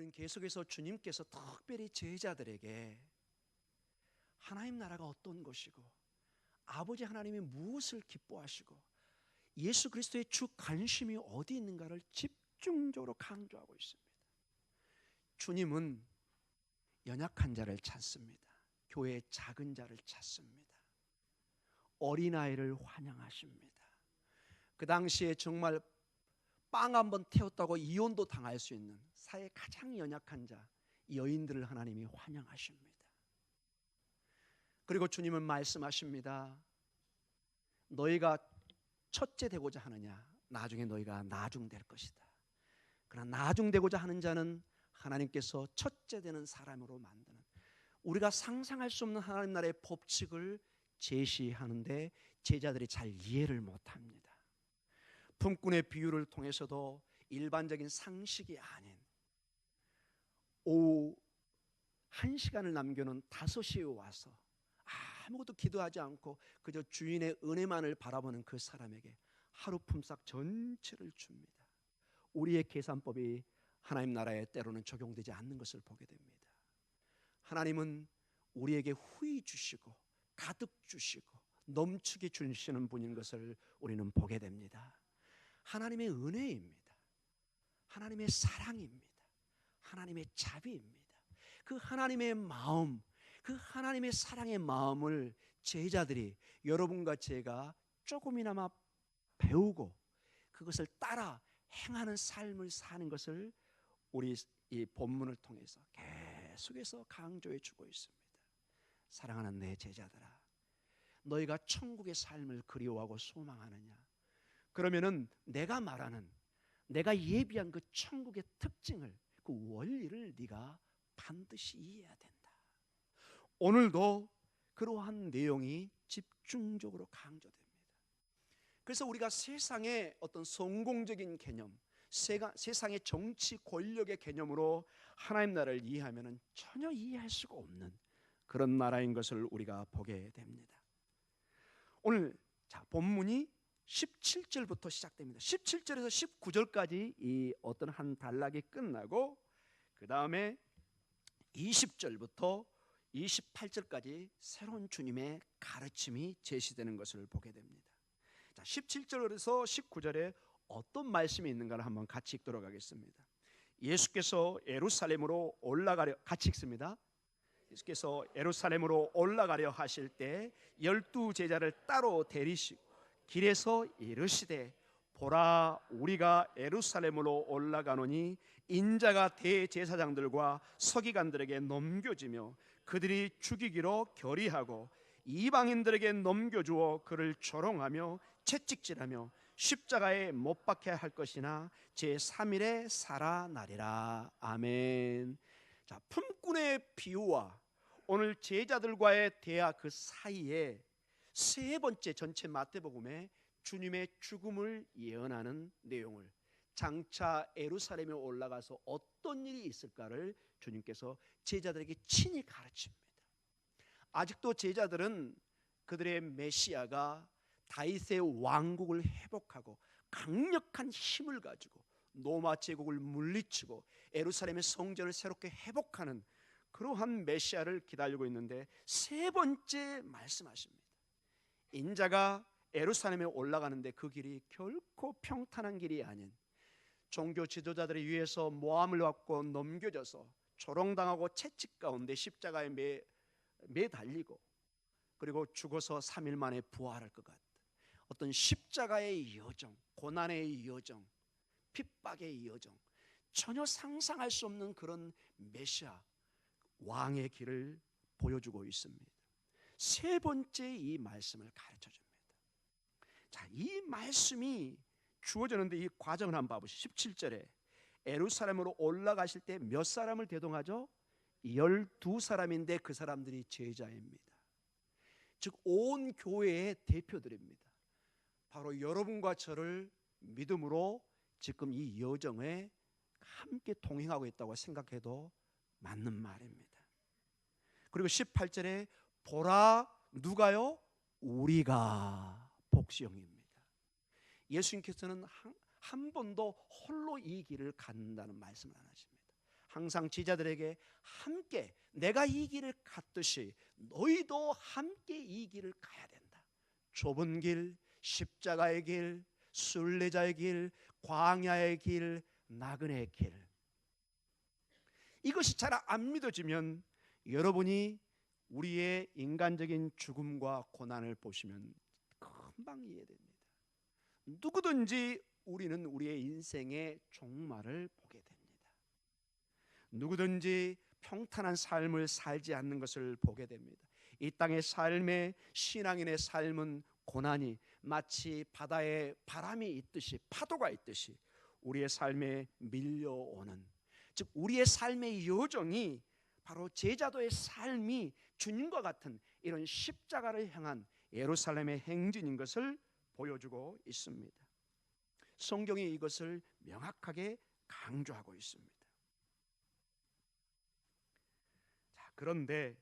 우리는 계속해서 주님께서 특별히 제자들에게 하나님 나라가 어떤 것이고 아버지 하나님이 무엇을 기뻐하시고 예수 그리스도의 주 관심이 어디 있는가를 집중적으로 강조하고 있습니다. 주님은 연약한 자를 찾습니다. 교회의 작은 자를 찾습니다. 어린아이를 환영하십니다. 그 당시에 정말 빵 한번 태웠다고 이혼도 당할 수 있는 사회의 가장 연약한 자, 여인들을 하나님이 환영하십니다. 그리고 주님은 말씀하십니다. 너희가 첫째 되고자 하느냐? 나중에 너희가 나중될 것이다. 그러나 나중되고자 하는 자는 하나님께서 첫째 되는 사람으로 만드는, 우리가 상상할 수 없는 하나님 나라의 법칙을 제시하는데 제자들이 잘 이해를 못합니다. 품꾼의 비유를 통해서도 일반적인 상식이 아닌 오후 1시간을 남겨놓은 5시에 와서 아무것도 기도하지 않고 그저 주인의 은혜만을 바라보는 그 사람에게 하루 품삯 전체를 줍니다. 우리의 계산법이 하나님 나라에 때로는 적용되지 않는 것을 보게 됩니다. 하나님은 우리에게 후히 주시고 가득 주시고 넘치게 주시는 분인 것을 우리는 보게 됩니다. 하나님의 은혜입니다. 하나님의 사랑입니다. 하나님의 자비입니다. 그 하나님의 마음, 그 하나님의 사랑의 마음을 제자들이, 여러분과 제가 조금이나마 배우고 그것을 따라 행하는 삶을 사는 것을 우리 이 본문을 통해서 계속해서 강조해 주고 있습니다. 사랑하는 내 제자들아, 너희가 천국의 삶을 그리워하고 소망하느냐? 그러면은 내가 말하는, 내가 예비한 그 천국의 특징을, 그 원리를 네가 반드시 이해해야 된다. 오늘도 그러한 내용이 집중적으로 강조됩니다. 그래서 우리가 세상의 어떤 성공적인 개념, 세상의 정치 권력의 개념으로 하나님 나라를 이해하면 전혀 이해할 수가 없는 그런 나라인 것을 우리가 보게 됩니다. 오늘 본문이 17절부터 시작됩니다. 17절에서 19절까지 이 어떤 한 단락이 끝나고 그 다음에 20절부터 28절까지 새로운 주님의 가르침이 제시되는 것을 보게 됩니다. 17절에서 19절에 어떤 말씀이 있는가를 한번 같이 읽도록 하겠습니다. 예수께서 예루살렘으로 올라가려, 같이 읽습니다. 예수께서 예루살렘으로 올라가려 하실 때 12 제자를 따로 데리시고 길에서 이르시되, 보라, 우리가 예루살렘으로 올라가노니 인자가 대제사장들과 서기관들에게 넘겨지며 그들이 죽이기로 결의하고 이방인들에게 넘겨주어 그를 조롱하며 채찍질하며 십자가에 못 박혀야 할 것이나 제3일에 살아나리라. 아멘. 자, 품꾼의 비유와 오늘 제자들과의 대화 그 사이에 세 번째 전체 마태복음에 주님의 죽음을 예언하는 내용을, 장차 예루살렘에 올라가서 어떤 일이 있을까를 주님께서 제자들에게 친히 가르칩니다. 아직도 제자들은 그들의 메시아가 다윗의 왕국을 회복하고 강력한 힘을 가지고 로마 제국을 물리치고 예루살렘의 성전을 새롭게 회복하는 그러한 메시아를 기다리고 있는데, 세 번째 말씀하십니다. 인자가 예루살렘에 올라가는데 그 길이 결코 평탄한 길이 아닌, 종교 지도자들에 의해서 모함을 받고 넘겨져서 조롱당하고 채찍 가운데 십자가에 매달리고 그리고 죽어서 3일 만에 부활할 것 같은 어떤 십자가의 여정, 고난의 여정, 핍박의 여정, 전혀 상상할 수 없는 그런 메시아 왕의 길을 보여주고 있습니다. 세 번째 이 말씀을 가르쳐 줍니다. 자, 이 말씀이 주어졌는데 이 과정을 한번 봐보시죠. 17절에 예루살렘으로 올라가실 때 몇 사람을 대동하죠? 12사람인데 그 사람들이 제자입니다. 즉 온 교회의 대표들입니다. 바로 여러분과 저를 믿음으로 지금 이 여정에 함께 동행하고 있다고 생각해도 맞는 말입니다. 그리고 18절에 보라, 누가요? 우리가 복수형입니다. 예수님께서는 한 번도 홀로 이 길을 간다는 말씀을 안 하십니다. 항상 제자들에게 함께 내가 이 길을 갔듯이 너희도 함께 이 길을 가야 된다. 좁은 길, 십자가의 길, 순례자의 길, 광야의 길, 나그네의 길. 이것이 잘 안 믿어지면 여러분이 우리의 인간적인 죽음과 고난을 보시면 금방 이해됩니다. 누구든지 우리는 우리의 인생의 종말을 보게 됩니다. 누구든지 평탄한 삶을 살지 않는 것을 보게 됩니다. 이 땅의 삶의 신앙인의 삶은 고난이 마치 바다에 바람이 있듯이 파도가 있듯이 우리의 삶에 밀려오는, 즉 우리의 삶의 여정이 바로 제자도의 삶이 주님과 같은 이런 십자가를 향한 예루살렘의 행진인 것을 보여주고 있습니다. 성경이 이것을 명확하게 강조하고 있습니다. 자, 그런데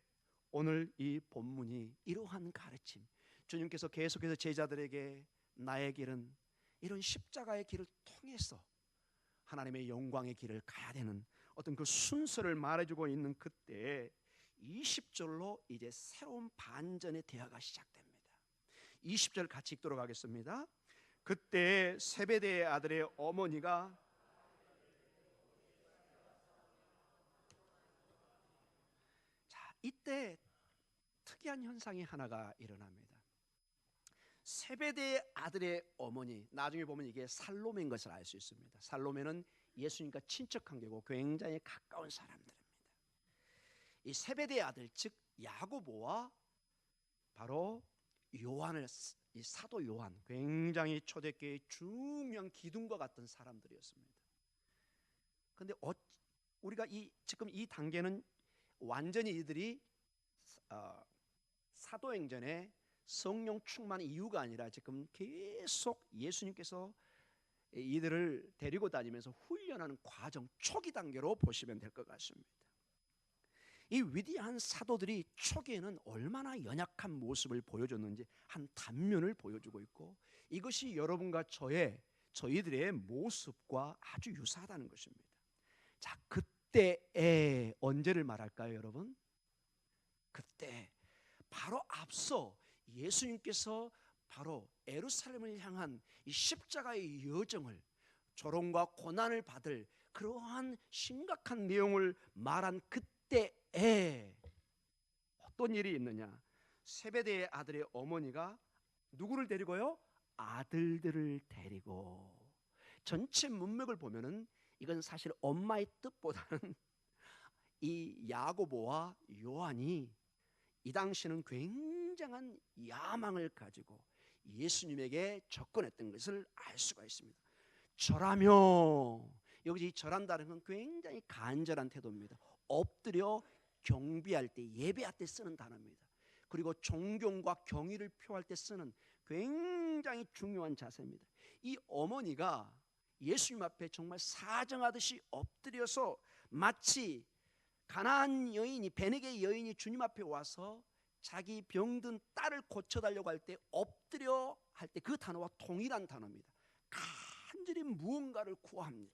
오늘 이 본문이 이러한 가르침, 주님께서 계속해서 제자들에게 나의 길은 이런 십자가의 길을 통해서 하나님의 영광의 길을 가야 되는 어떤 그 순서를 말해주고 있는 그때 20절로 이제 새로운 반전의 대화가 시작됩니다. 20절 같이 읽도록 하겠습니다. 그때 세베대의 아들의 어머니가 자, 이때 특이한 현상이 하나가 일어납니다. 세베대의 아들의 어머니, 나중에 보면 이게 살로메인 것을 알 수 있습니다. 살로메는 예수님과 친척 관계고 굉장히 가까운 사람들입니다. 이 세베대의 아들, 즉 야고보와 바로 요한을, 이 사도 요한, 굉장히 초대교회의 중요한 기둥과 같은 사람들이었습니다. 그런데 우리가 지금 이 단계는 완전히 이들이 사도행전에 성령 충만 이유가 아니라 지금 계속 예수님께서 이들을 데리고 다니면서 훈련하는 과정 초기 단계로 보시면 될 것 같습니다. 이 위대한 사도들이 초기에는 얼마나 연약한 모습을 보여줬는지 한 단면을 보여주고 있고, 이것이 여러분과 저희들의 모습과 아주 유사하다는 것입니다. 자, 그때의 언제를 말할까요, 여러분? 그때 바로 앞서 예수님께서 바로 예루살렘을 향한 이 십자가의 여정을, 조롱과 고난을 받을 그러한 심각한 내용을 말한 그때에 어떤 일이 있느냐? 세베대의 아들의 어머니가 누구를 데리고요? 아들들을 데리고. 전체 문맥을 보면은 이건 사실 엄마의 뜻보다는 이 야고보와 요한이 이 당시는 굉장한 야망을 가지고 예수님에게 접근했던 것을 알 수가 있습니다. 절하며, 여기 이 절한다는 건 굉장히 간절한 태도입니다. 엎드려 경배할 때, 예배할 때 쓰는 단어입니다. 그리고 존경과 경의를 표할 때 쓰는 굉장히 중요한 자세입니다. 이 어머니가 예수님 앞에 정말 사정하듯이 엎드려서 마치 가나안 여인이, 베네게 여인이 주님 앞에 와서 자기 병든 딸을 고쳐달라고 할 때 엎드려 할 때 그 단어와 동일한 단어입니다. 간절히 무언가를 구합니다.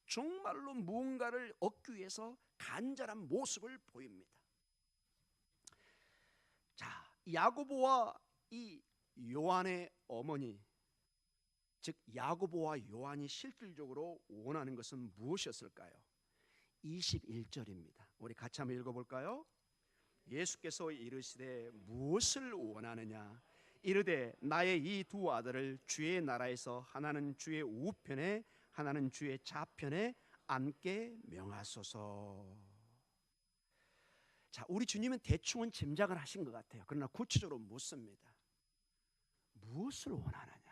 정말로 무언가를 얻기 위해서 간절한 모습을 보입니다. 자, 야고보와 이 요한의 어머니, 즉 야고보와 요한이 실질적으로 원하는 것은 무엇이었을까요? 21절입니다. 우리 같이 한번 읽어볼까요? 예수께서 이르시되 무엇을 원하느냐? 이르되 나의 이 두 아들을 주의 나라에서 하나는 주의 우편에 하나는 주의 좌편에 앉게 명하소서. 자, 우리 주님은 대충은 짐작을 하신 것 같아요. 그러나 구체적으로 묻습니다. 무엇을 원하느냐?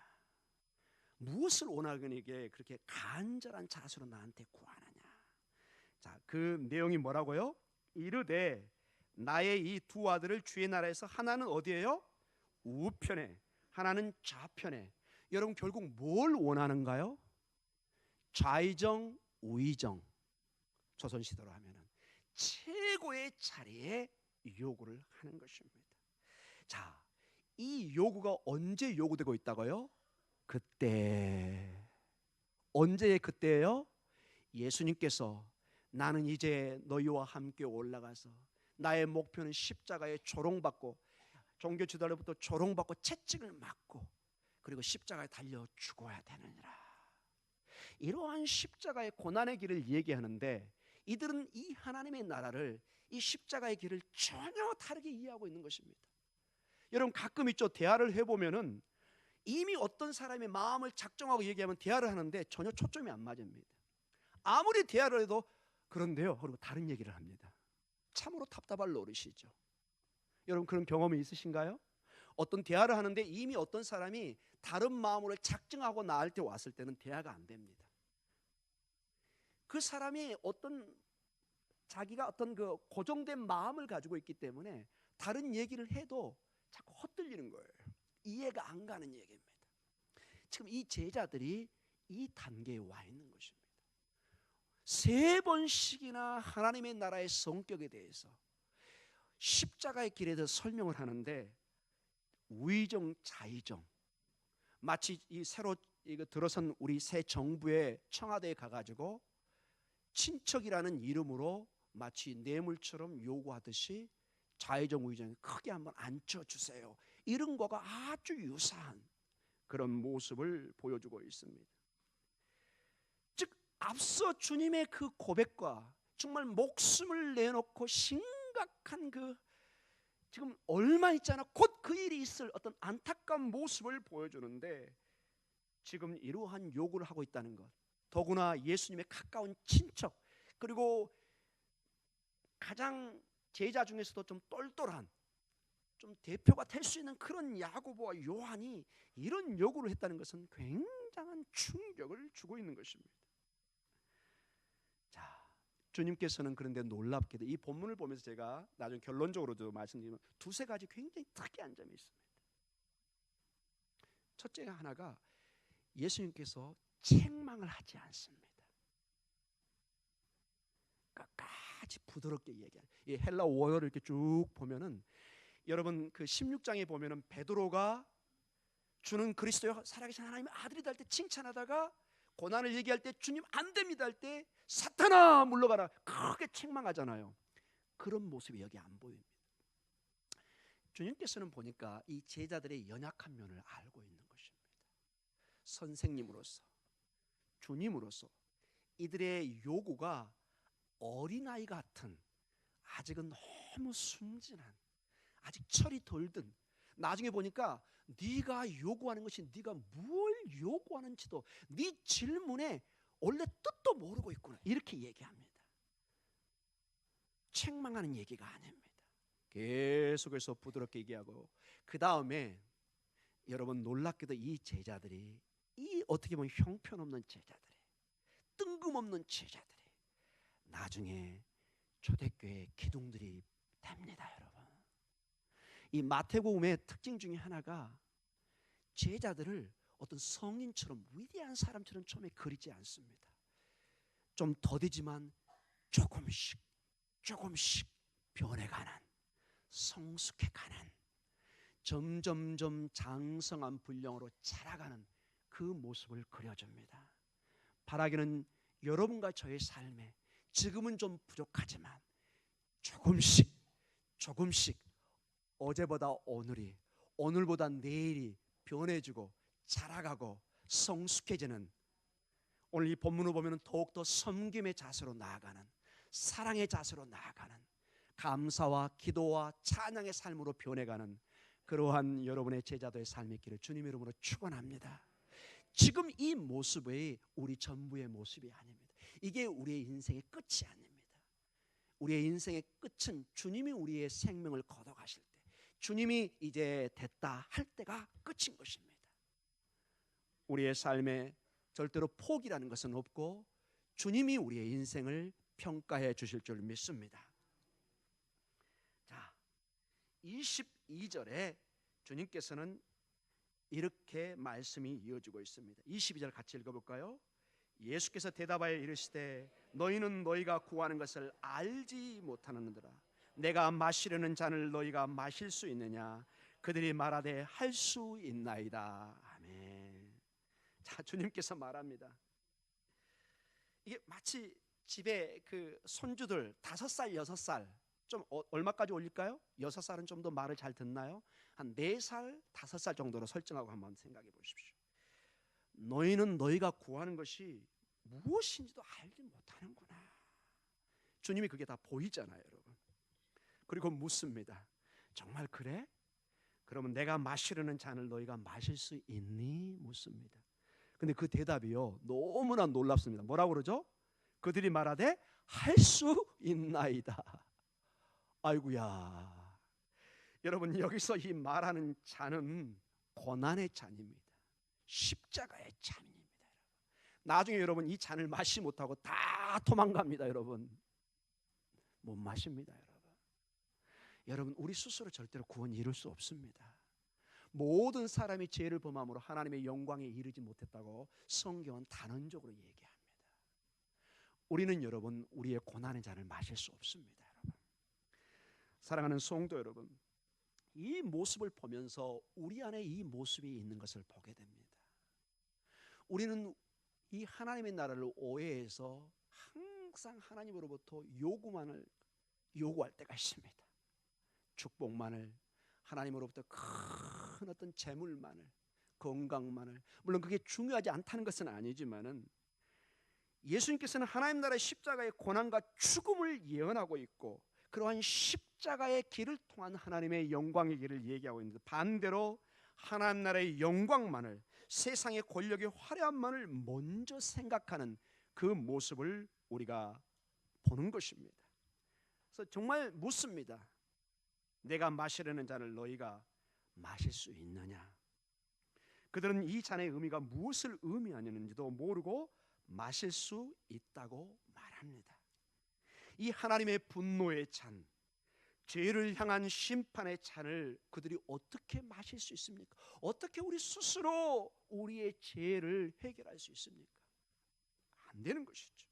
무엇을 원하기에 그렇게 간절한 자세로 나한테 구하느냐? 자, 그 내용이 뭐라고요? 이르되 나의 이 두 아들을 주의 나라에서 하나는 어디예요? 우편에, 하나는 좌편에. 여러분 결국 뭘 원하는가요? 좌의정, 우의정, 조선시대로 하면은 최고의 자리에 요구를 하는 것입니다. 자, 이 요구가 언제 요구되고 있다고요? 그때. 언제의 그때예요? 예수님께서 나는 이제 너희와 함께 올라가서 나의 목표는 십자가에 조롱받고 종교 지도자로부터 조롱받고 채찍을 맞고 그리고 십자가에 달려 죽어야 되느니라. 이러한 십자가의 고난의 길을 얘기하는데 이들은 이 하나님의 나라를, 이 십자가의 길을 전혀 다르게 이해하고 있는 것입니다. 여러분 가끔 있죠. 대화를 해보면은 이미 어떤 사람의 마음을 작정하고 얘기하면 대화를 하는데 전혀 초점이 안 맞습니다. 아무리 대화를 해도 그런데요 그리고 다른 얘기를 합니다. 참으로 답답할 노릇이죠. 여러분 그런 경험이 있으신가요? 어떤 대화를 하는데 이미 어떤 사람이 다른 마음으로 작정하고 나한테 왔을 때는 대화가 안 됩니다. 그 사람이 자기가 어떤 그 고정된 마음을 가지고 있기 때문에 다른 얘기를 해도 자꾸 헛들리는 거예요. 이해가 안 가는 얘기입니다. 지금 이 제자들이 이 단계에 와 있는 것입니다. 3번씩이나 하나님의 나라의 성격에 대해서 십자가의 길에 대해서 설명을 하는데 우의정 자의정, 마치 이 새로 들어선 우리 새 정부의 청와대에 가가지고 친척이라는 이름으로 마치 뇌물처럼 요구하듯이 좌의정 우의정 크게 한번 앉혀주세요, 이런 거가 아주 유사한 그런 모습을 보여주고 있습니다. 즉 앞서 주님의 그 고백과 정말 목숨을 내놓고 심각한 그 지금 얼마 있잖아 곧 그 일이 있을 어떤 안타까운 모습을 보여주는데 지금 이러한 요구를 하고 있다는 것, 더구나 예수님의 가까운 친척 그리고 가장 제자 중에서도 좀 똘똘한 좀 대표가 될 수 있는 그런 야고보와 요한이 이런 요구를 했다는 것은 굉장한 충격을 주고 있는 것입니다. 자, 주님께서는 그런데 놀랍게도 이 본문을 보면서 제가 나중에 결론적으로도 말씀드리면 두세 가지 굉장히 특이한 점이 있습니다. 첫째 하나가 예수님께서 책망을 하지 않습니다. 끝까지 부드럽게 얘기하는 이 헬라 원어를 이렇게 쭉 보면은 여러분 그 16장에 보면은 베드로가 주는 그리스도여 살아계신 하나님의 아들이다 할 때 칭찬하다가 고난을 얘기할 때 주님 안 됩니다 할 때 사탄아 물러가라 크게 책망하잖아요. 그런 모습이 여기 안 보입니다. 주님께서는 보니까 이 제자들의 연약한 면을 알고 있는 것입니다. 선생님으로서 주님으로서 이들의 요구가 어린아이 같은 아직은 너무 순진한 아직 철이 덜 든, 나중에 보니까 네가 요구하는 것이 네가 뭘 요구하는지도 네 질문에 원래 뜻도 모르고 있구나 이렇게 얘기합니다. 책망하는 얘기가 아닙니다. 계속해서 부드럽게 얘기하고 그 다음에 여러분 놀랍게도 이 제자들이 이 어떻게 보면 형편없는 제자들이 뜬금없는 제자들이 나중에 초대교회 기둥들이 됩니다. 여러분 이 마태복음의 특징 중에 하나가 제자들을 어떤 성인처럼 위대한 사람처럼 처음에 그리지 않습니다. 좀 더디지만 조금씩 변해가는 성숙해가는 점점점 장성한 분량으로 자라가는 그 모습을 그려줍니다. 바라기는 여러분과 저의 삶에 지금은 좀 부족하지만 조금씩 어제보다 오늘이 오늘보다 내일이 변해지고 자라가고 성숙해지는 오늘 이 본문을 보면 더욱더 섬김의 자세로 나아가는 사랑의 자세로 나아가는 감사와 기도와 찬양의 삶으로 변해가는 그러한 여러분의 제자들의 삶의 길을 주님 이름으로 축원합니다. 지금 이 모습이 우리 전부의 모습이 아닙니다. 이게 우리의 인생의 끝이 아닙니다. 우리의 인생의 끝은 주님이 우리의 생명을 걷어가실 때 주님이 이제 됐다 할 때가 끝인 것입니다. 우리의 삶에 절대로 포기라는 것은 없고 주님이 우리의 인생을 평가해 주실 줄 믿습니다. 자, 22절에 주님께서는 이렇게 말씀이 이어지고 있습니다. 22절 같이 읽어볼까요? 예수께서 대답하여 이르시되 너희는 너희가 구하는 것을 알지 못하느니라. 내가 마시려는 잔을 너희가 마실 수 있느냐? 그들이 말하되 할 수 있나이다. 아멘. 자, 주님께서 말합니다. 이게 마치 집에 그 손주들 5살, 6살 좀 얼마까지 올릴까요? 6살은 좀 더 말을 잘 듣나요? 한 4살, 5살 정도로 설정하고 한번 생각해 보십시오. 너희는 너희가 구하는 것이 무엇인지도 알지 못하는구나. 주님이 그게 다 보이잖아요, 여러분. 그리고 묻습니다. 정말 그래? 그러면 내가 마시려는 잔을 너희가 마실 수 있니? 묻습니다. 근데 그 대답이요, 너무나 놀랍습니다. 뭐라고 그러죠? 그들이 말하되 할 수 있나이다. 아이고야. 여러분, 여기서 이 말하는 잔은 고난의 잔입니다. 십자가의 잔입니다. 나중에 여러분 이 잔을 마시지 못하고 다 도망갑니다. 여러분 못 마십니다. 여러분 우리 스스로 절대로 구원 이룰 수 없습니다. 모든 사람이 죄를 범함으로 하나님의 영광에 이르지 못했다고 성경은 단언적으로 얘기합니다. 우리는 여러분 우리의 고난의 잔을 마실 수 없습니다. 여러분. 사랑하는 성도 여러분, 이 모습을 보면서 우리 안에 이 모습이 있는 것을 보게 됩니다. 우리는 이 하나님의 나라를 오해해서 항상 하나님으로부터 요구만을 요구할 때가 있습니다. 축복만을, 하나님으로부터 큰 어떤 재물만을, 건강만을. 물론 그게 중요하지 않다는 것은 아니지만은 예수님께서는 하나님 나라의 십자가의 고난과 죽음을 예언하고 있고 그러한 십자가의 길을 통한 하나님의 영광의 길을 얘기하고 있는데, 반대로 하나님 나라의 영광만을, 세상의 권력의 화려함만을 먼저 생각하는 그 모습을 우리가 보는 것입니다. 그래서 정말 묻습니다. 내가 마시려는 잔을 너희가 마실 수 있느냐? 그들은 이 잔의 의미가 무엇을 의미하는지도 모르고 마실 수 있다고 말합니다. 이 하나님의 분노의 잔, 죄를 향한 심판의 잔을 그들이 어떻게 마실 수 있습니까? 어떻게 우리 스스로 우리의 죄를 해결할 수 있습니까? 안 되는 것이죠.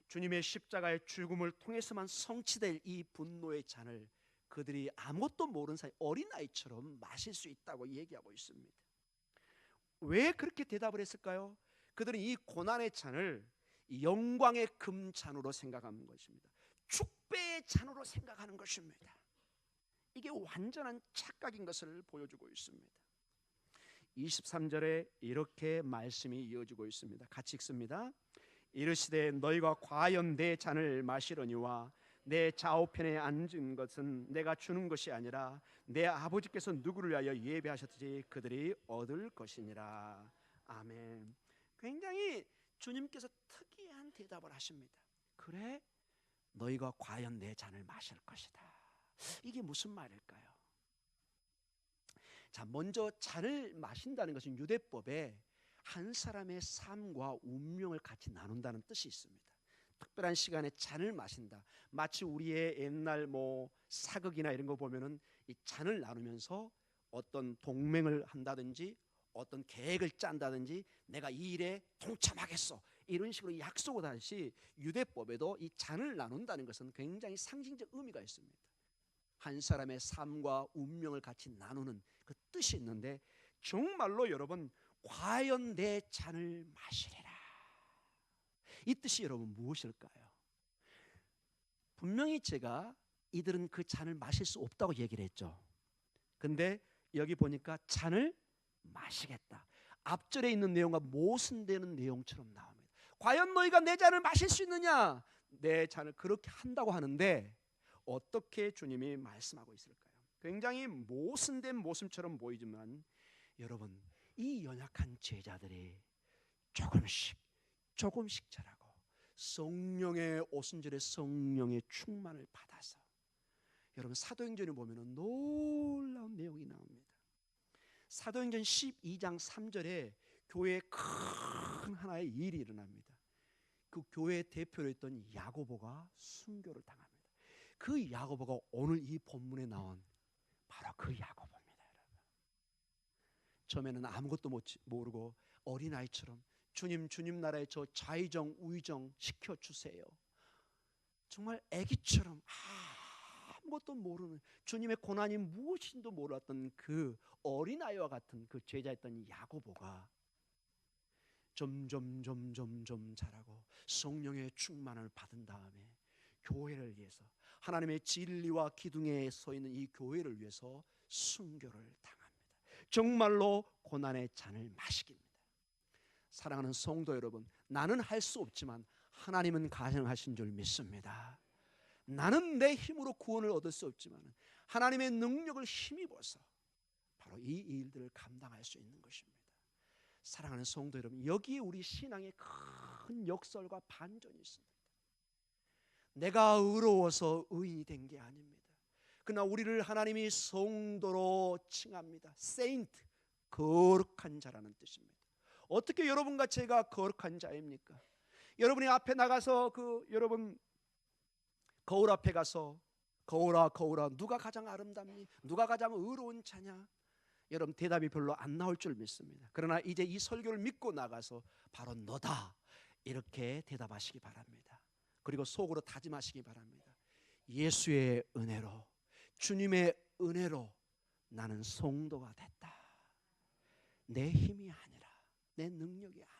주님의 십자가의 죽음을 통해서만 성취될 이 분노의 잔을 그들이 아무것도 모르는 사이 어린아이처럼 마실 수 있다고 얘기하고 있습니다. 왜 그렇게 대답을 했을까요? 그들은 이 고난의 잔을 영광의 금잔으로 생각하는 것입니다. 축배의 잔으로 생각하는 것입니다. 이게 완전한 착각인 것을 보여주고 있습니다. 23절에 이렇게 말씀이 이어지고 있습니다. 같이 읽습니다. 이르시되 너희가 과연 내 잔을 마시려니와 내 좌우편에 앉은 것은 내가 주는 것이 아니라 내 아버지께서 누구를 위하여 예배하셨든지 그들이 얻을 것이니라. 아멘. 굉장히 주님께서 특이한 대답을 하십니다. 그래? 너희가 과연 내 잔을 마실 것이다. 이게 무슨 말일까요? 자, 먼저 잔을 마신다는 것은 유대법에 한 사람의 삶과 운명을 같이 나눈다는 뜻이 있습니다. 특별한 시간에 잔을 마신다. 마치 우리의 옛날 사극이나 이런 거 보면은 이 잔을 나누면서 어떤 동맹을 한다든지 어떤 계획을 짠다든지 내가 이 일에 동참하겠어 이런 식으로 약속을 하듯이 유대법에도 이 잔을 나눈다는 것은 굉장히 상징적 의미가 있습니다. 한 사람의 삶과 운명을 같이 나누는 그 뜻이 있는데, 정말로 여러분 과연 내 잔을 마시리라, 이 뜻이 여러분 무엇일까요? 분명히 제가 이들은 그 잔을 마실 수 없다고 얘기를 했죠. 근데 여기 보니까 잔을 마시겠다. 앞절에 있는 내용과 모순되는 내용처럼 나옵니다. 과연 너희가 내 잔을 마실 수 있느냐? 내 잔을 그렇게 한다고 하는데 어떻게 주님이 말씀하고 있을까요? 굉장히 모순된 모습처럼 보이지만 여러분, 이 연약한 제자들이 조금씩 자라고 성령의 오순절에 성령의 충만을 받아서, 여러분 사도행전에 보면 놀라운 내용이 나옵니다. 사도행전 12장 3절에 교회에 큰 하나의 일이 일어납니다. 그 교회의 대표로 했던 야고보가 순교를 당합니다. 그 야고보가 오늘 이 본문에 나온 바로 그 야고보입니다. 여러분, 처음에는 아무것도 모르고 어린아이처럼 주님 나라에 저 좌의정 우의정 시켜주세요, 정말 아기처럼 아무것도 모르는, 주님의 고난이 무엇인지도 몰랐던 그 어린아이와 같은 그 제자였던 야고보가 점점 자라고 성령의 충만을 받은 다음에 교회를 위해서, 하나님의 진리와 기둥에 서 있는 이 교회를 위해서 순교를 당합니다. 정말로 고난의 잔을 마시깁니다. 사랑하는 성도 여러분, 나는 할 수 없지만 하나님은 가능하신 줄 믿습니다. 나는 내 힘으로 구원을 얻을 수 없지만 하나님의 능력을 힘입어서 바로 이 일들을 감당할 수 있는 것입니다. 사랑하는 성도 여러분, 여기에 우리 신앙의 큰 역설과 반전이 있습니다. 내가 의로워서 의인이 된 게 아닙니다. 그러나 우리를 하나님이 성도로 칭합니다. 세인트, 거룩한 자라는 뜻입니다. 어떻게 여러분과 제가 거룩한 자입니까? 여러분이 앞에 나가서 여러분 거울 앞에 가서 거울아 거울아 누가 가장 아름답니? 누가 가장 의로운 자냐? 여러분 대답이 별로 안 나올 줄 믿습니다. 그러나 이제 이 설교를 믿고 나가서 바로 너다 이렇게 대답하시기 바랍니다. 그리고 속으로 다짐하시기 바랍니다. 예수의 은혜로, 주님의 은혜로 나는 성도가 됐다. 내 힘이 아니라, 내 능력이 아니라.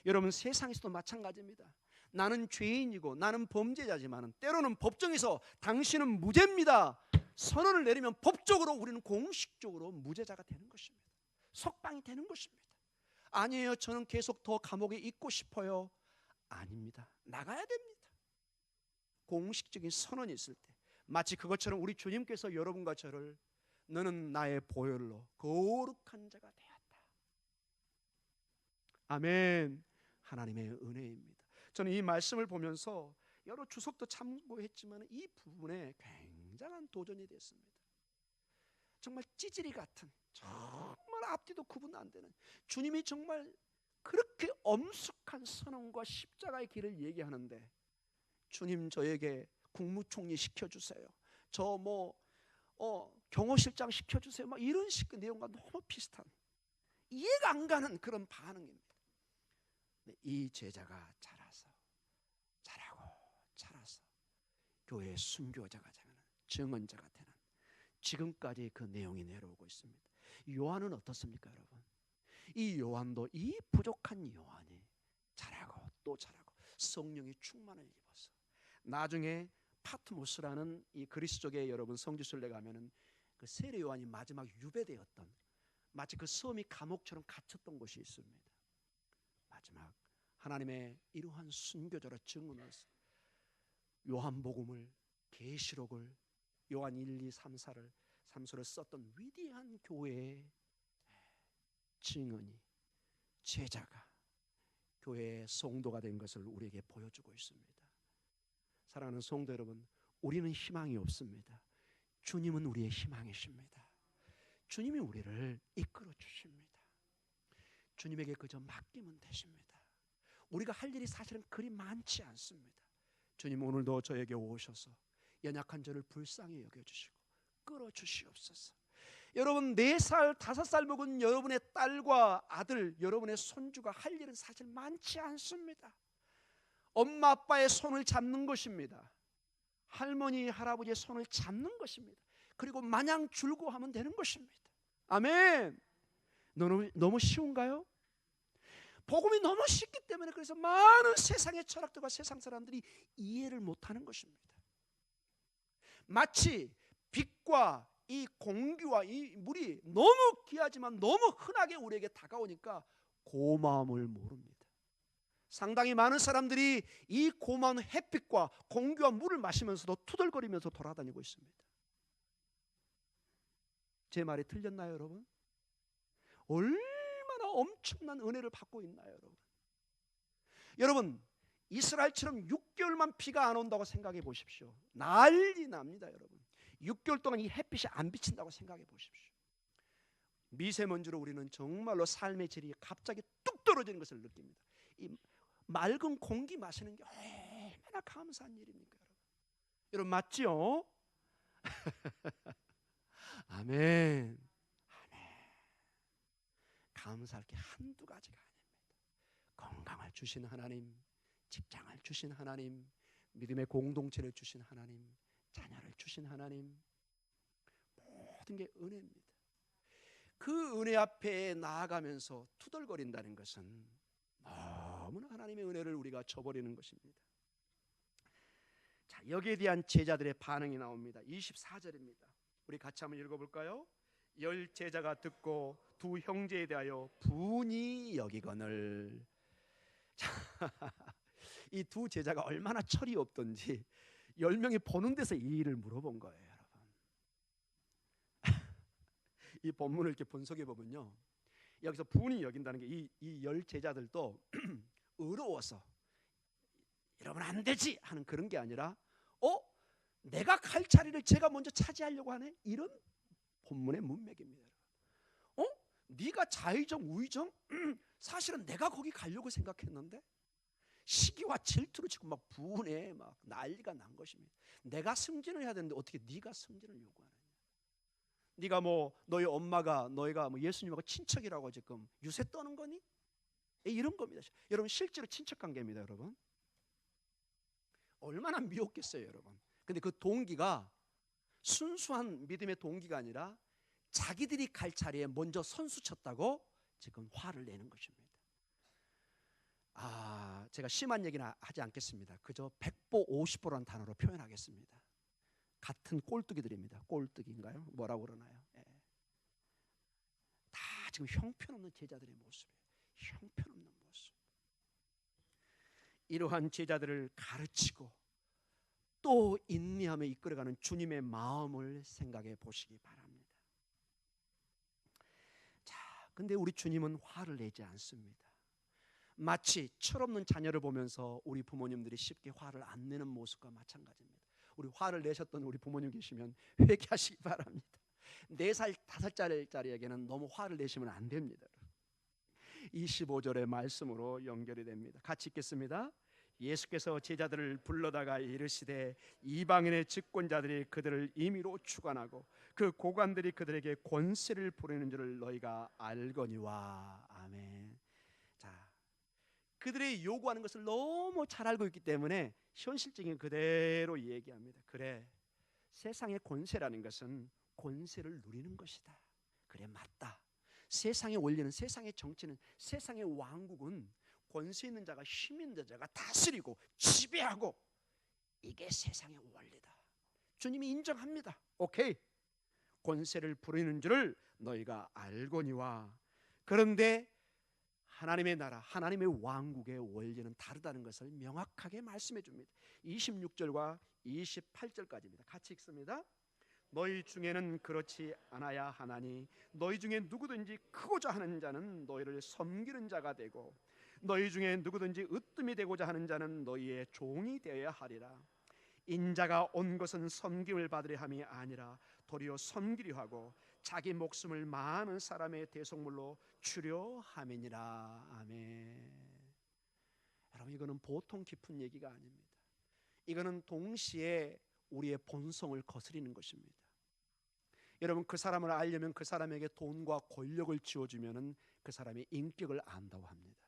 여러분 세상에서도 마찬가지입니다. 나는 죄인이고 나는 범죄자지만 때로는 법정에서 당신은 무죄입니다 선언을 내리면 법적으로 우리는 공식적으로 무죄자가 되는 것입니다. 석방이 되는 것입니다. 아니에요, 저는 계속 더 감옥에 있고 싶어요. 아닙니다. 나가야 됩니다. 공식적인 선언이 있을 때 마치 그것처럼 우리 주님께서 여러분과 저를 너는 나의 보혈로 거룩한 자가 되었다. 아멘. 하나님의 은혜입니다. 저는 이 말씀을 보면서 여러 주석도 참고했지만 이 부분에 굉장한 도전이 됐습니다. 정말 찌질이 같은, 정말 앞뒤도 구분 안 되는, 주님이 정말 그렇게 엄숙한 선언과 십자가의 길을 얘기하는데 주님 저에게 국무총리 시켜주세요, 저 경호실장 시켜주세요, 막 이런 식 내용과 너무 비슷한, 이해가 안 가는 그런 반응입니다. 이 제자가 자라고 자라서 교회의 순교자가 되는, 증언자가 되는, 지금까지 그 내용이 내려오고 있습니다. 요한은 어떻습니까 여러분? 이 요한도, 이 부족한 요한이 자라고 또 자라고 성령의 충만을 입어서 나중에 파트모스라는 이 그리스 쪽에 여러분 성지순례 가면은 그 세례 요한이 마지막 유배되었던, 마치 그 섬이 감옥처럼 갇혔던 곳이 있습니다. 마지막 하나님의 이러한 순교자로 증언해서 요한복음을, 계시록을, 요한 1, 2, 3, 4를 썼던 위대한 교회의 증언이, 제자가 교회의 성도가 된 것을 우리에게 보여주고 있습니다. 사랑하는 성도 여러분, 우리는 희망이 없습니다. 주님은 우리의 희망이십니다. 주님이 우리를 이끌어 주십니다. 주님에게 그저 맡기면 되십니다. 우리가 할 일이 사실은 그리 많지 않습니다. 주님 오늘도 저에게 오셔서 연약한 저를 불쌍히 여겨주시고 끌어주시옵소서. 여러분 4살, 5살 먹은 여러분의 딸과 아들, 여러분의 손주가 할 일은 사실 많지 않습니다. 엄마 아빠의 손을 잡는 것입니다. 할머니 할아버지의 손을 잡는 것입니다. 그리고 마냥 줄고하면 되는 것입니다. 아멘. 너무 쉬운가요? 복음이 너무 쉽기 때문에 그래서 많은 세상의 철학들과 세상 사람들이 이해를 못하는 것입니다. 마치 빛과 이 공기와 이 물이 너무 귀하지만 너무 흔하게 우리에게 다가오니까 고마움을 모릅니다. 상당히 많은 사람들이 이 고마운 햇빛과 공기와 물을 마시면서도 투덜거리면서 돌아다니고 있습니다. 제 말이 틀렸나요 여러분? 얼마나 엄청난 은혜를 받고 있나요 여러분? 여러분 이스라엘처럼 6개월만 비가 안 온다고 생각해 보십시오. 난리 납니다 여러분. 6개월 동안 이 햇빛이 안 비친다고 생각해 보십시오. 미세먼지로 우리는 정말로 삶의 질이 갑자기 뚝 떨어지는 것을 느낍니다. 이 맑은 공기 마시는 게 얼마나 감사한 일입니까 여러분? 여러분 맞지요? 아멘. 감사할 게 한두 가지가 아닙니다. 건강을 주신 하나님, 직장을 주신 하나님, 믿음의 공동체를 주신 하나님, 자녀를 주신 하나님, 모든 게 은혜입니다. 그 은혜 앞에 나아가면서 투덜거린다는 것은 너무나 하나님의 은혜를 우리가 저버리는 것입니다. 자, 여기에 대한 제자들의 반응이 나옵니다. 24절입니다. 우리 같이 한번 읽어볼까요? 열 제자가 듣고 두 형제에 대하여 분이 여기거늘. 이 두 제자가 얼마나 철이 없던지 10명이 보는 데서 이 일을 물어본 거예요, 여러분. 이 본문을 이렇게 분석해 보면요, 여기서 분이 여긴다는 게 이 열 제자들도 의로워서 이러면 안 되지 하는 그런 게 아니라 내가 갈 자리를 제가 먼저 차지하려고 하네, 이런 본문의 문맥입니다. 네가 자의정 우의정? 사실은 내가 거기 가려고 생각했는데 시기와 질투로 지금 막 분해 막 난리가 난 것입니다. 내가 승진을 해야 되는데 어떻게 네가 승진을 요구하느냐? 네가 뭐 너희 엄마가 너희가 뭐 예수님하고 친척이라고 지금 유세 떠는 거니? 이런 겁니다. 여러분 실제로 친척 관계입니다, 여러분. 얼마나 미웠겠어요, 여러분. 근데 그 동기가 순수한 믿음의 동기가 아니라 자기들이 갈 자리에 먼저 선수 쳤다고 지금 화를 내는 것입니다. 제가 심한 얘기는 하지 않겠습니다. 그저 100보 50보라는 단어로 표현하겠습니다. 같은 꼴뚜기들입니다. 꼴뚜기인가요? 뭐라고 그러나요? 다 지금 형편없는 제자들의 모습이에요. 형편없는 모습. 이러한 제자들을 가르치고 또 인내하며 이끌어가는 주님의 마음을 생각해 보시기 바랍니다. 자, 근데 우리 주님은 화를 내지 않습니다. 마치 철없는 자녀를 보면서 우리 부모님들이 쉽게 화를 안 내는 모습과 마찬가지입니다. 우리 화를 내셨던 우리 부모님 계시면 회개하시기 바랍니다. 4살, 5살짜리에게는 너무 화를 내시면 안 됩니다. 25절의 말씀으로 연결이 됩니다. 같이 읽겠습니다. 예수께서 제자들을 불러다가 이르시되 이방인의 집권자들이 그들을 임의로 주관하고 그 고관들이 그들에게 권세를 부리는 줄을 너희가 알거니와. 아멘. 자, 그들이 요구하는 것을 너무 잘 알고 있기 때문에 현실적인 그대로 얘기합니다. 그래, 세상의 권세라는 것은 권세를 누리는 것이다. 그래, 맞다. 세상의 원리는, 세상의 정치는, 세상의 왕국은 권세 있는 자가, 힘 있는 자가 다스리고 지배하고, 이게 세상의 원리다. 주님이 인정합니다. 오케이, 권세를 부리는 줄을 너희가 알거니와. 그런데 하나님의 나라, 하나님의 왕국의 원리는 다르다는 것을 명확하게 말씀해 줍니다. 26절과 28절까지입니다. 같이 읽습니다. 너희 중에는 그렇지 않아야 하나니 너희 중에 누구든지 크고자 하는 자는 너희를 섬기는 자가 되고 너희 중에 누구든지 으뜸이 되고자 하는 자는 너희의 종이 되어야 하리라. 인자가 온 것은 섬김을 받으려 함이 아니라 도리어 섬기려 하고 자기 목숨을 많은 사람의 대속물로 주려 함이니라. 아멘. 여러분, 이거는 보통 깊은 얘기가 아닙니다. 이거는 동시에 우리의 본성을 거스리는 것입니다. 여러분, 그 사람을 알려면 그 사람에게 돈과 권력을 쥐어주면 그 사람의 인격을 안다고 합니다.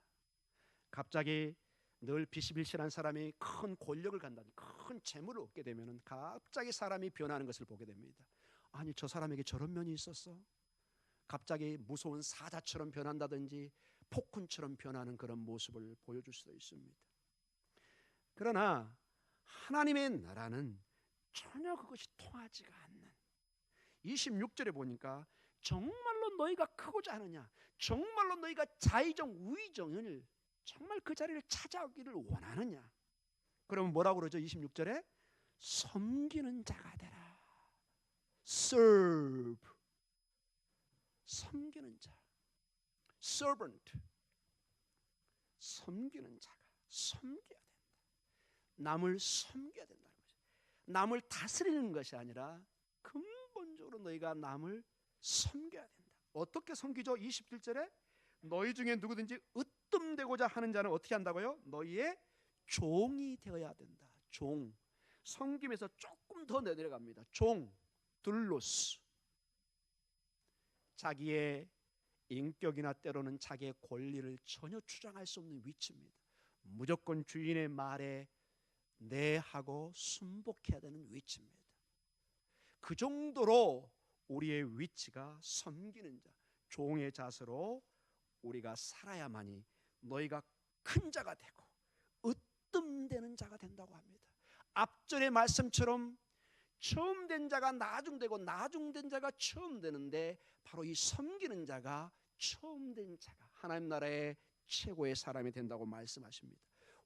갑자기 늘 비실비실한 사람이 큰 권력을 갖는다, 큰 재물을 얻게 되면 갑자기 사람이 변하는 것을 보게 됩니다. 아니, 저 사람에게 저런 면이 있었어? 갑자기 무서운 사자처럼 변한다든지 폭군처럼 변하는 그런 모습을 보여줄 수도 있습니다. 그러나 하나님의 나라는 전혀 그것이 통하지가 않는, 26절에 보니까 정말로 너희가 크고자 하느냐, 정말로 너희가 자의정 우의정을 정말 그 자리를 찾아오기를 원하느냐, 그러면 뭐라고 그러죠? 26절에 섬기는 자가 되라. serve, 섬기는 자, servant, 섬기는 자가 섬겨야 된다. 남을 섬겨야 된다는 거죠. 남을 다스리는 것이 아니라 근본적으로 너희가 남을 섬겨야 된다. 어떻게 섬기죠? 27절에 너희 중에 누구든지 으뜸되고자 하는 자는 어떻게 한다고요? 너희의 종이 되어야 된다. 종, 섬김에서 조금 더 내려갑니다. 종, 둘로스, 자기의 인격이나 때로는 자기의 권리를 전혀 주장할 수 없는 위치입니다. 무조건 주인의 말에 네 하고 순복해야 되는 위치입니다. 그 정도로 우리의 위치가 섬기는 자, 종의 자세로 우리가 살아야만이 너희가 큰 자가 되고 으뜸되는 자가 된다고 합니다. 앞전의 말씀처럼 처음 된 자가 나중되고 나중된 자가 처음 되는데, 바로 이 섬기는 자가 처음 된 자가 하나님 나라의 최고의 사람이 된다고 말씀하십니다.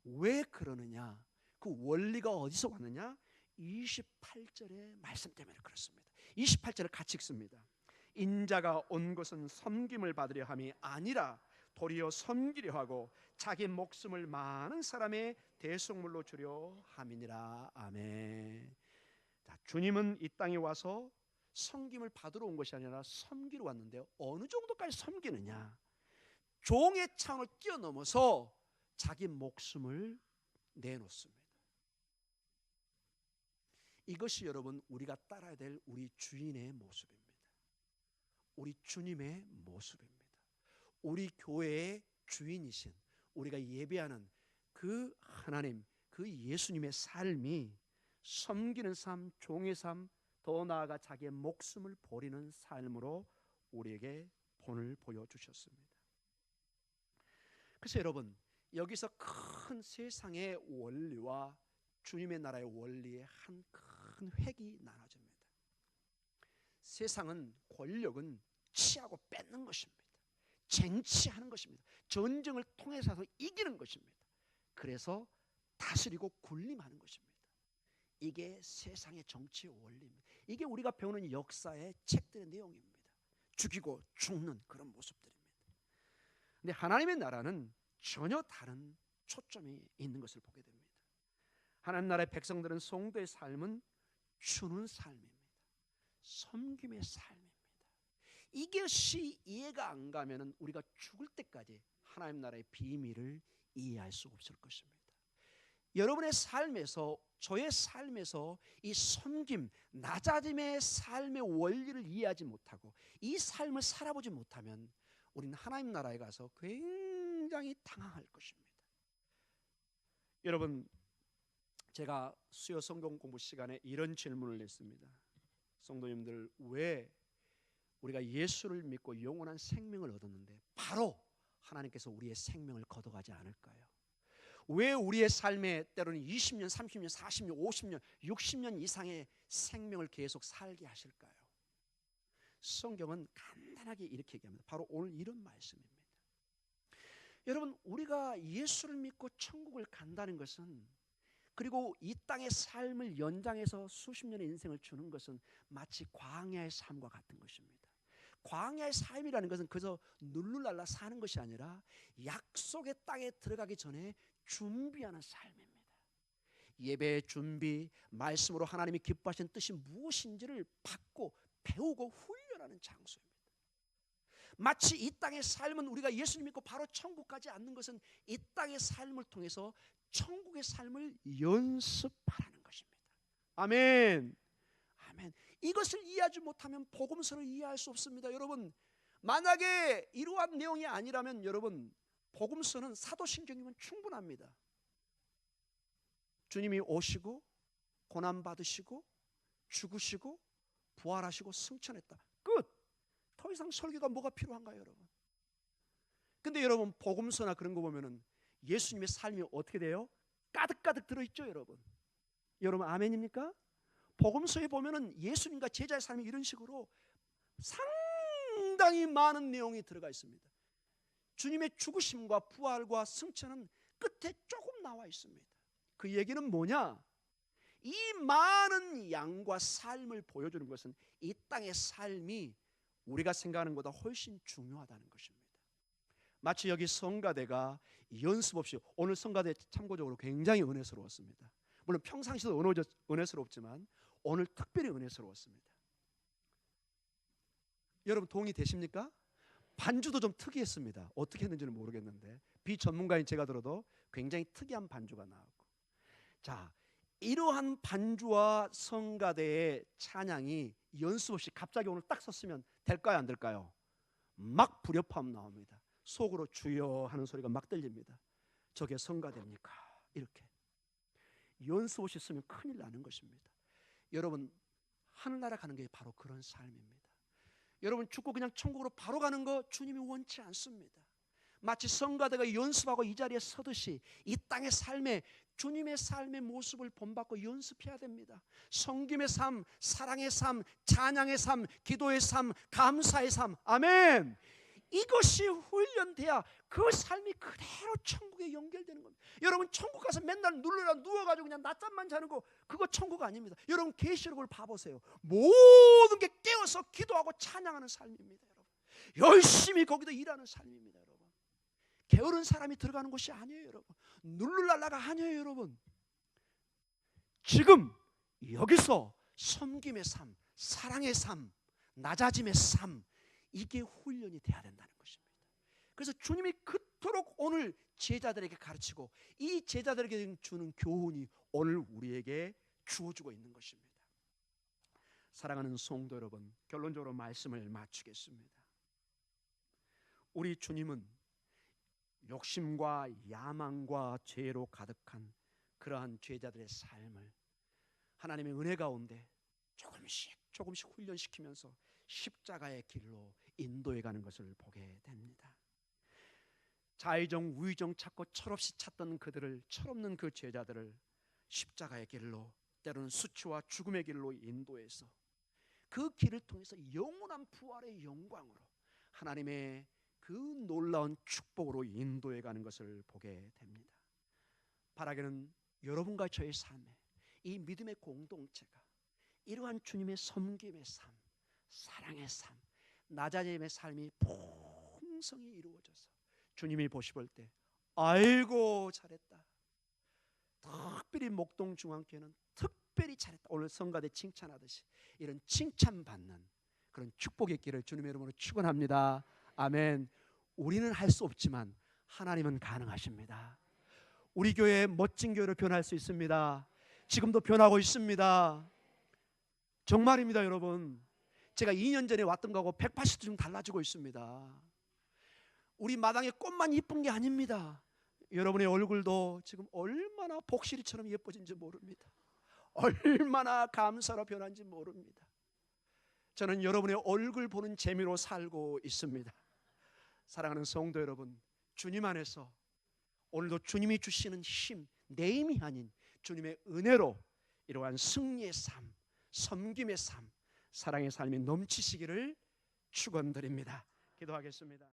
왜 그러느냐? 그 원리가 어디서 왔느냐? 28절의 말씀 때문에 그렇습니다. 28절을 같이 읽습니다. 인자가 온 것은 섬김을 받으려 함이 아니라 도리어 섬기려 하고 자기 목숨을 많은 사람의 대속물로 주려 함이니라. 아멘. 자, 주님은 이 땅에 와서 섬김을 받으러 온 것이 아니라 섬기러 왔는데요, 어느 정도까지 섬기느냐? 종의 차원을 뛰어넘어서 자기 목숨을 내놓습니다. 이것이 여러분 우리가 따라야 될 우리 주인의 모습입니다. 우리 주님의 모습입니다. 우리 교회의 주인이신, 우리가 예배하는 그 하나님, 그 예수님의 삶이 섬기는 삶, 종의 삶, 더 나아가 자기의 목숨을 버리는 삶으로 우리에게 본을 보여주셨습니다. 그래서 여러분, 여기서 큰 세상의 원리와 주님의 나라의 원리의 한 큰 획이 나눠집니다. 세상은, 권력은 취하고 뺏는 것입니다. 쟁취하는 것입니다. 전쟁을 통해서 이기는 것입니다. 그래서 다스리고 군림하는 것입니다. 이게 세상의 정치의 원리입니다. 이게 우리가 배우는 역사의 책들의 내용입니다. 죽이고 죽는 그런 모습들입니다. 근데 하나님의 나라는 전혀 다른 초점이 있는 것을 보게 됩니다. 하나님 나라의 백성들은 성도의 삶은 주는 삶입니다. 섬김의 삶입니다. 이것이 이해가 안 가면은 우리가 죽을 때까지 하나님 나라의 비밀을 이해할 수 없을 것입니다. 여러분의 삶에서, 저의 삶에서 이 섬김, 낮아짐의 삶의 원리를 이해하지 못하고 이 삶을 살아보지 못하면 우리는 하나님 나라에 가서 굉장히 당황할 것입니다. 여러분, 제가 수요 성경 공부 시간에 이런 질문을 냈습니다. 성도님들, 왜 우리가 예수를 믿고 영원한 생명을 얻었는데 바로 하나님께서 우리의 생명을 걷어가지 않을까요? 왜 우리의 삶에 때로는 20년, 30년, 40년, 50년, 60년 이상의 생명을 계속 살게 하실까요? 성경은 간단하게 이렇게 얘기합니다. 바로 오늘 이런 말씀입니다. 여러분, 우리가 예수를 믿고 천국을 간다는 것은, 그리고 이 땅의 삶을 연장해서 수십 년의 인생을 주는 것은 마치 광야의 삶과 같은 것입니다. 광야의 삶이라는 것은 그저 룰루랄라 사는 것이 아니라 약속의 땅에 들어가기 전에 준비하는 삶입니다. 예배의 준비, 말씀으로 하나님이 기뻐하시는 뜻이 무엇인지를 받고 배우고 훈련하는 장소입니다. 마치 이 땅의 삶은, 우리가 예수님 믿고 바로 천국 가지 않는 것은 이 땅의 삶을 통해서 천국의 삶을 연습하라는 것입니다. 아멘. 아멘. 이것을 이해하지 못하면 복음서를 이해할 수 없습니다. 여러분, 만약에 이러한 내용이 아니라면 여러분, 복음서는 사도신경이면 충분합니다. 주님이 오시고 고난 받으시고 죽으시고 부활하시고 승천했다. 끝. 더 이상 설교가 뭐가 필요한가요, 여러분? 근데 여러분, 복음서나 그런 거 보면은 예수님의 삶이 어떻게 돼요? 가득가득 들어있죠, 여러분. 여러분, 아멘입니까? 복음서에 보면은 예수님과 제자의 삶이 이런 식으로 상당히 많은 내용이 들어가 있습니다. 주님의 죽으심과 부활과 승천은 끝에 조금 나와 있습니다. 그 얘기는 뭐냐? 이 많은 양과 삶을 보여주는 것은 이 땅의 삶이 우리가 생각하는 것보다 훨씬 중요하다는 것입니다. 마치 여기 성가대가 연습 없이, 오늘 성가대 참고적으로 굉장히 은혜스러웠습니다. 물론 평상시도 은혜스럽지만 오늘 특별히 은혜스러웠습니다. 여러분, 동의되십니까? 반주도 좀 특이했습니다. 어떻게 했는지는 모르겠는데 비전문가인 제가 들어도 굉장히 특이한 반주가 나오고, 자, 이러한 반주와 성가대의 찬양이 연습 없이 갑자기 오늘 딱 섰으면 될까요, 안 될까요? 막 불협화음 나옵니다. 속으로 주여 하는 소리가 막 들립니다. 저게 성가대입니까? 이렇게 연습 없이 쓰면 큰일 나는 것입니다. 여러분, 하늘나라 가는 게 바로 그런 삶입니다. 여러분, 죽고 그냥 천국으로 바로 가는 거 주님이 원치 않습니다. 마치 성가대가 연습하고 이 자리에 서듯이 이 땅의 삶에 주님의 삶의 모습을 본받고 연습해야 됩니다. 섬김의 삶, 사랑의 삶, 찬양의 삶, 기도의 삶, 감사의 삶. 아멘. 이것이 훈련돼야 그 삶이 그대로 천국에 연결되는 겁니다. 여러분 천국 가서 맨날 눌러라 누워가지고 그냥 낮잠만 자는 거 그거 천국 아닙니다. 여러분 계시록을 봐보세요. 모든 게 깨어서 기도하고 찬양하는 삶입니다. 여러분 열심히 거기도 일하는 삶입니다. 여러분 게으른 사람이 들어가는 곳이 아니에요. 여러분 누르랄라가 아니에요. 여러분 지금 여기서 섬김의 삶, 사랑의 삶, 낮아짐의 삶, 이게 훈련이 돼야 된다는 것입니다. 그래서 주님이 그토록 오늘 제자들에게 가르치고 이 제자들에게 주는 교훈이 오늘 우리에게 주어주고 있는 것입니다. 사랑하는 성도 여러분, 결론적으로 말씀을 마치겠습니다. 우리 주님은 욕심과 야망과 죄로 가득한 그러한 제자들의 삶을 하나님의 은혜 가운데 조금씩 훈련시키면서 십자가의 길로 인도해 가는 것을 보게 됩니다. 좌의정 우의정 찾고 철없이 찾던 그들을, 철없는 그 제자들을 십자가의 길로, 때로는 수치와 죽음의 길로 인도해서 그 길을 통해서 영원한 부활의 영광으로 하나님의 그 놀라운 축복으로 인도해 가는 것을 보게 됩니다. 바라기는 여러분과 저의 삶에 이 믿음의 공동체가 이러한 주님의 섬김의 삶, 사랑의 삶, 낮아짐의 삶이 풍성히 이루어져서 주님이 보시볼 때 아이고 잘했다. 특별히 목동중앙교회는 특별히 잘했다. 오늘 성가대 칭찬하듯이 이런 칭찬받는 그런 축복의 길을 주님의 이름으로 축원합니다. 아멘. 우리는 할 수 없지만 하나님은 가능하십니다. 우리 교회 멋진 교회로 변할 수 있습니다. 지금도 변하고 있습니다. 정말입니다. 여러분 제가 2년 전에 왔던 거하고 180도 좀 달라지고 있습니다. 우리 마당에 꽃만 이쁜 게 아닙니다. 여러분의 얼굴도 지금 얼마나 복실이처럼 예뻐진지 모릅니다. 얼마나 감사로 변한지 모릅니다. 저는 여러분의 얼굴 보는 재미로 살고 있습니다. 사랑하는 성도 여러분, 주님 안에서 오늘도 주님이 주시는 힘, 내 힘이 아닌 주님의 은혜로 이러한 승리의 삶, 섬김의 삶, 사랑의 삶이 넘치시기를 축원드립니다. 기도하겠습니다.